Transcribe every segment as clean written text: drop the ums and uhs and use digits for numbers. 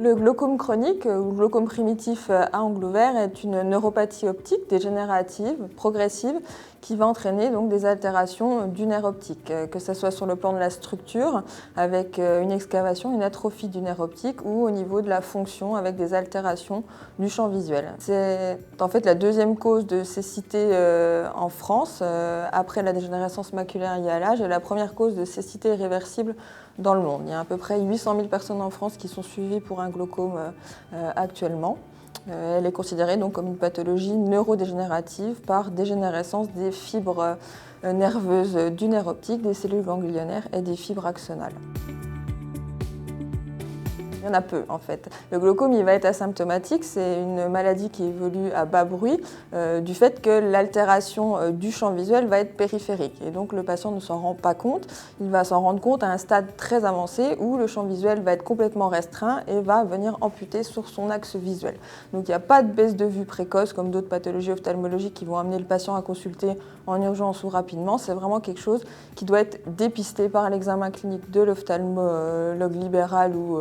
Le glaucome chronique ou glaucome primitif à angle ouvert est une neuropathie optique dégénérative, progressive, qui va entraîner donc des altérations du nerf optique, que ce soit sur le plan de la structure, avec une excavation, une atrophie du nerf optique, ou au niveau de la fonction, avec des altérations du champ visuel. C'est en fait la deuxième cause de cécité en France, après la dégénérescence maculaire liée à l'âge, et la première cause de cécité irréversible dans le monde. Il y a à peu près 800 000 personnes en France qui sont suivies pour un glaucome actuellement. Elle est considérée donc comme une pathologie neurodégénérative par dégénérescence des fibres nerveuses du nerf optique, des cellules ganglionnaires et des fibres axonales. Il y en a peu en fait. Le glaucome il va être asymptomatique, c'est une maladie qui évolue à bas bruit du fait que l'altération du champ visuel va être périphérique et donc le patient ne s'en rend pas compte. Il va s'en rendre compte à un stade très avancé où le champ visuel va être complètement restreint et va venir amputer sur son axe visuel. Donc il n'y a pas de baisse de vue précoce comme d'autres pathologies ophtalmologiques qui vont amener le patient à consulter en urgence ou rapidement. C'est vraiment quelque chose qui doit être dépisté par l'examen clinique de l'ophtalmologue libéral ou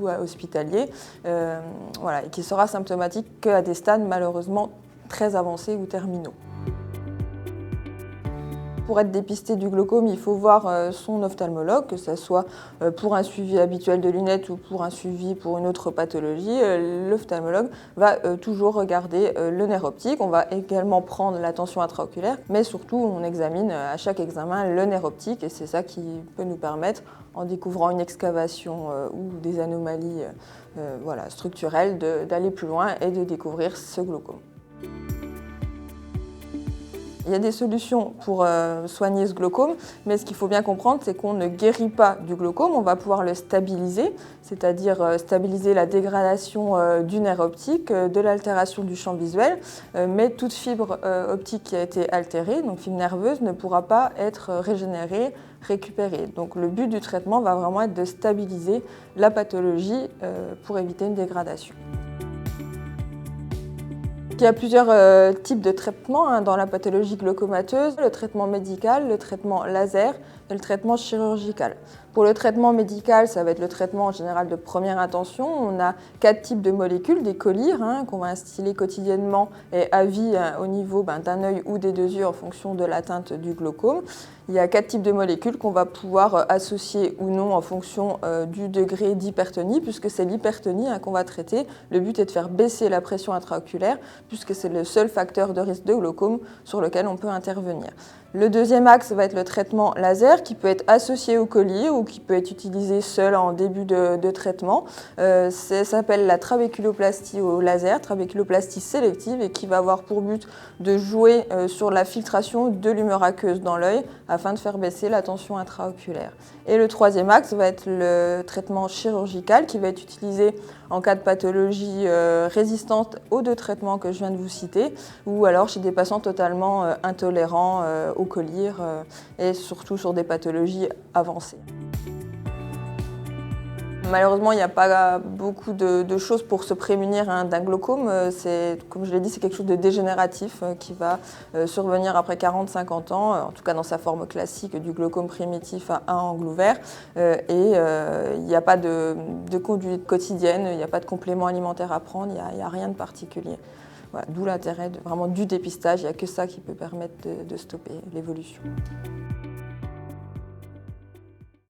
hospitalier, et qui sera symptomatique qu'à des stades malheureusement très avancés ou terminaux. Pour être dépisté du glaucome, il faut voir son ophtalmologue, que ce soit pour un suivi habituel de lunettes ou pour un suivi pour une autre pathologie. L'ophtalmologue va toujours regarder le nerf optique. On va également prendre la tension intraoculaire, mais surtout on examine à chaque examen le nerf optique et c'est ça qui peut nous permettre, en découvrant une excavation ou des anomalies structurelles, d'aller plus loin et de découvrir ce glaucome. Il y a des solutions pour soigner ce glaucome, mais ce qu'il faut bien comprendre, c'est qu'on ne guérit pas du glaucome, on va pouvoir le stabiliser, c'est-à-dire stabiliser la dégradation du nerf optique, de l'altération du champ visuel, mais toute fibre optique qui a été altérée, donc fibre nerveuse, ne pourra pas être régénérée, récupérée. Donc le but du traitement va vraiment être de stabiliser la pathologie pour éviter une dégradation. Il y a plusieurs types de traitements dans la pathologie glaucomateuse, le traitement médical, le traitement laser et le traitement chirurgical. Pour le traitement médical, ça va être le traitement en général de première intention. On a 4 types de molécules, des collyres qu'on va instiller quotidiennement et à vie au niveau d'un œil ou des 2 yeux en fonction de l'atteinte du glaucome. Il y a 4 types de molécules qu'on va pouvoir associer ou non en fonction du degré d'hypertonie, puisque c'est l'hypertonie qu'on va traiter. Le but est de faire baisser la pression intraoculaire, puisque c'est le seul facteur de risque de glaucome sur lequel on peut intervenir. Le deuxième axe va être le traitement laser, qui peut être associé au collyre ou qui peut être utilisé seul en début de traitement. Ça s'appelle la trabéculoplastie au laser, trabéculoplastie sélective, et qui va avoir pour but de jouer sur la filtration de l'humeur aqueuse dans l'œil afin de faire baisser la tension intraoculaire. Et le troisième axe va être le traitement chirurgical, qui va être utilisé en cas de pathologie résistante aux 2 traitements que je viens de vous citer, ou alors chez des patients totalement intolérants au collyre et surtout sur des pathologies avancées. Malheureusement, il n'y a pas beaucoup de choses pour se prémunir d'un glaucome. Comme je l'ai dit, c'est quelque chose de dégénératif qui va survenir après 40-50 ans, en tout cas dans sa forme classique du glaucome primitif à angle ouvert. Il n'y a pas de conduite quotidienne, il n'y a pas de complément alimentaire à prendre, il n'y a rien de particulier. Voilà, d'où l'intérêt vraiment du dépistage, il n'y a que ça qui peut permettre de stopper l'évolution.